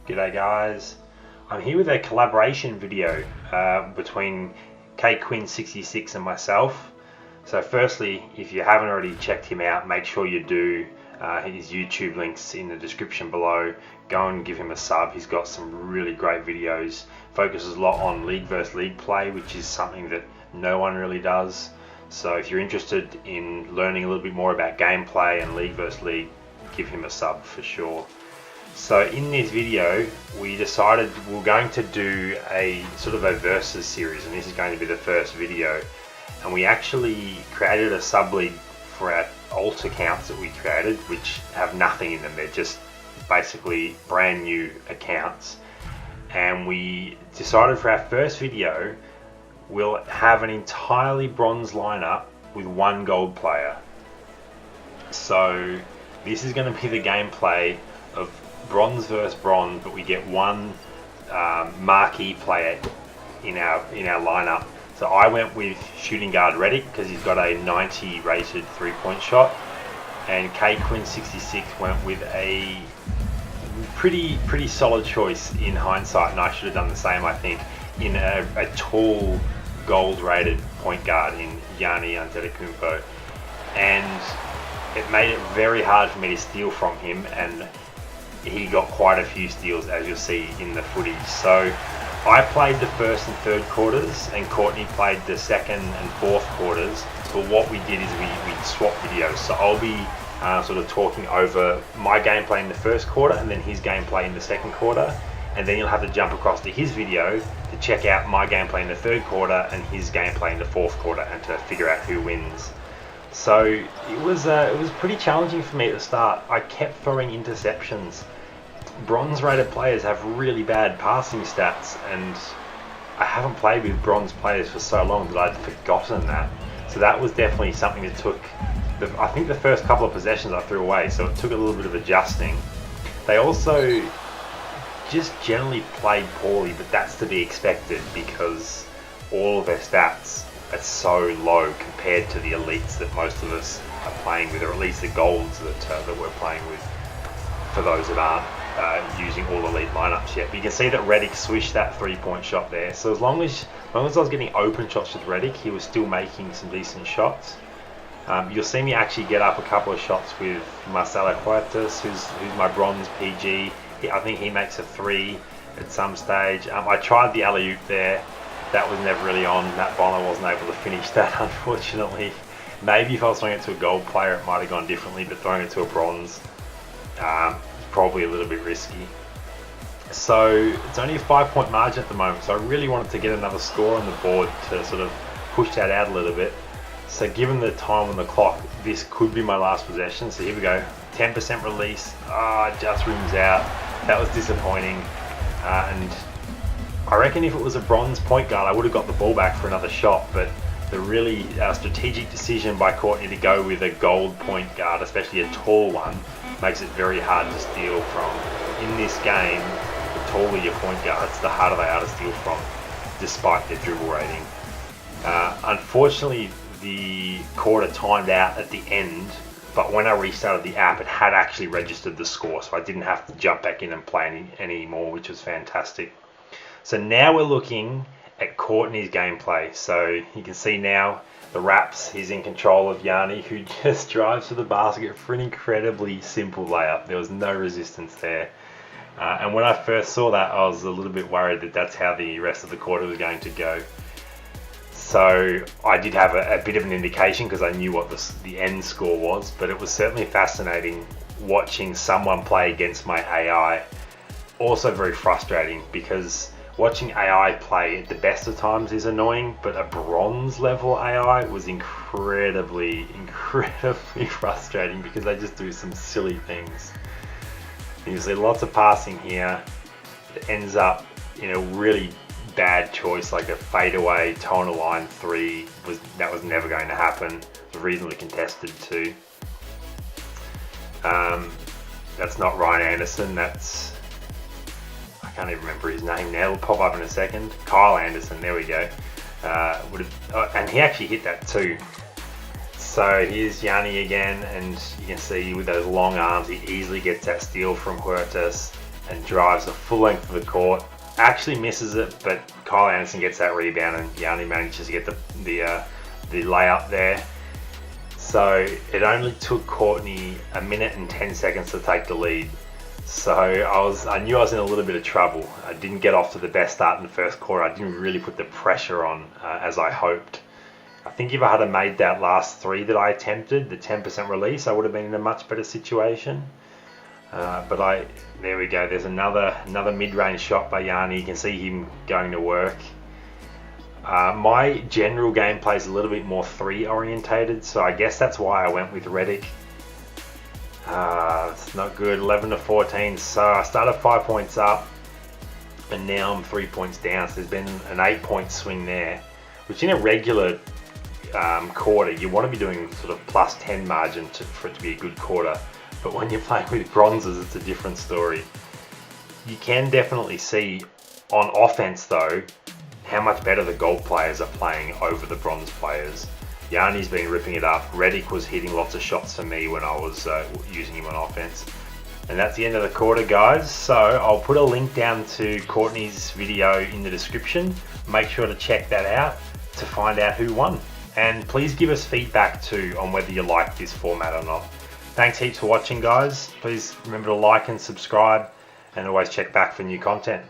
G'day guys, I'm here with a collaboration video between kcwinn66 and myself. So firstly, if you haven't already checked him out, make sure you do. His YouTube links in the description below. Go and give him a sub. He's got some really great videos. Focuses a lot on league versus league play, which is something that no one really does. So if you're interested in learning a little bit more about gameplay and league versus league, give him a sub for sure. So in this video we decided we're going to do a sort of a versus series, and this is going to be the first video, and we actually created a sub league for our alt accounts that we created, which have nothing in them. They're just basically brand new accounts, and we decided for our first video we'll have an entirely bronze lineup with one gold player. So this is going to be the gameplay of bronze versus bronze, but we get one marquee player in our lineup. So I went with shooting guard Reddick because he's got a 90 rated 3-point shot, and kcwinn66 went with a pretty solid choice in hindsight, and I should have done the same, I think, in a tall gold rated point guard in Yanni Antetokounmpo, and it made it very hard for me to steal from him, and he got quite a few steals, as you'll see in the footage. So I played the first and third quarters, and Courtney played the second and fourth quarters. But what we did is we swapped videos. So I'll be sort of talking over my gameplay in the first quarter and then his gameplay in the second quarter, and then you'll have to jump across to his video to check out my gameplay in the third quarter and his gameplay in the fourth quarter, and to figure out who wins. So it was pretty challenging for me at the start. I kept throwing interceptions. Bronze rated players have really bad passing stats, and I haven't played with bronze players for so long that I'd forgotten that. So that was definitely something that took, I think the first couple of possessions I threw away, so it took a little bit of adjusting. They also just generally played poorly, but that's to be expected because all of their stats are so low compared to the elites that most of us are playing with, or at least the golds that we're playing with, for those that aren't using all elite lineups yet. But you can see that Reddick swished that 3-point shot there. So as long as I was getting open shots with Reddick, he was still making some decent shots. You'll see me actually get up a couple of shots with Marcelo Huertas, who's my bronze PG. I think he makes a 3 at some stage. I tried the alley-oop there. That was never really on. Matt Bonner wasn't able to finish that, unfortunately. Maybe if I was throwing it to a gold player, it might have gone differently, but throwing it to a bronze, probably a little bit risky. So it's only a 5-point margin at the moment, so I really wanted to get another score on the board to sort of push that out a little bit. So given the time on the clock, this could be my last possession. So here we go, 10% release. Just rims out. That was disappointing. And I reckon if it was a bronze point guard, I would have got the ball back for another shot, but the really strategic decision by Courtney to go with a gold point guard, especially a tall one, makes it very hard to steal from. In this game, the taller your point guards, the harder they are to steal from, despite their dribble rating. Unfortunately, the quarter timed out at the end, but when I restarted the app, it had actually registered the score, so I didn't have to jump back in and play anymore, which was fantastic. So now we're looking at Courtney's gameplay. So you can see now the wraps, he's in control of Yanni, who just drives to the basket for an incredibly simple layup. There was no resistance there. And when I first saw that, I was a little bit worried that that's how the rest of the quarter was going to go. So I did have a bit of an indication because I knew what the end score was, but it was certainly fascinating watching someone play against my AI. Also very frustrating because watching AI play at the best of times is annoying, but a bronze level AI was incredibly frustrating because they just do some silly things. You see lots of passing here. It ends up in a really bad choice, like a fadeaway toe on the line 3. That was never going to happen. It was reasonably contested too. That's not Ryan Anderson. That's, I can't even remember his name now. It'll pop up in a second. Kyle Anderson, there we go. And he actually hit that too. So here's Yanni again, and you can see with those long arms, he easily gets that steal from Huertas. and drives the full length of the court. Actually misses it, but Kyle Anderson gets that rebound and Yanni manages to get the layup there. So it only took Courtney a minute and 10 seconds to take the lead. So I knew I was in a little bit of trouble. I didn't get off to the best start in the first quarter. I didn't really put the pressure on as I hoped. I think if I had made that last three that I attempted, the 10% release, I would have been in a much better situation. But there we go. There's another mid-range shot by Yanni. You can see him going to work. My general gameplay is a little bit more three orientated, so I guess that's why I went with Redick. It's not good. 11 to 14. So I started 5 points up, and now I'm 3 points down. So there's been an 8-point swing there, which in a regular quarter you want to be doing sort of plus 10 margin for it to be a good quarter. But when you're playing with bronzes, it's a different story. You can definitely see on offense though how much better the gold players are playing over the bronze players. Yanni's been ripping it up. Redick was hitting lots of shots for me when I was using him on offense. And that's the end of the quarter, guys. So I'll put a link down to Courtney's video in the description. Make sure to check that out to find out who won. And please give us feedback too on whether you like this format or not. Thanks heaps for watching, guys. Please remember to like and subscribe, and always check back for new content.